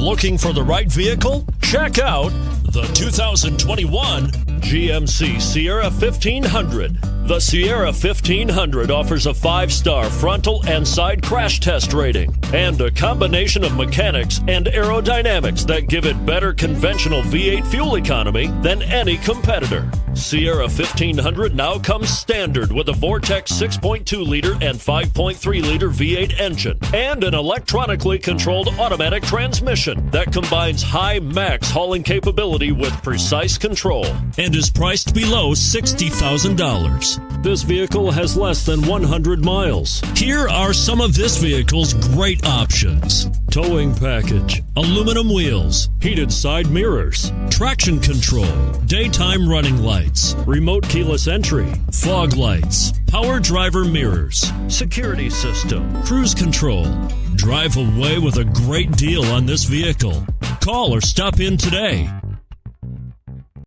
Looking for the right vehicle? Check out the 2021 GMC Sierra 1500. The Sierra 1500 offers a 5-star frontal and side crash test rating and a combination of mechanics and aerodynamics that give it better conventional V8 fuel economy than any competitor. Sierra 1500 now comes standard with a Vortex 6.2-liter and 5.3-liter V8 engine and an electronically controlled automatic transmission that combines high max hauling capability with precise control and is priced below $60,000. This vehicle has less than 100 miles. Here are some of this vehicle's great options: towing package, aluminum wheels, heated side mirrors, traction control, daytime running lights, remote keyless entry, fog lights, power driver mirrors, security system, cruise control. Drive away with a great deal on this vehicle. Call or stop in today.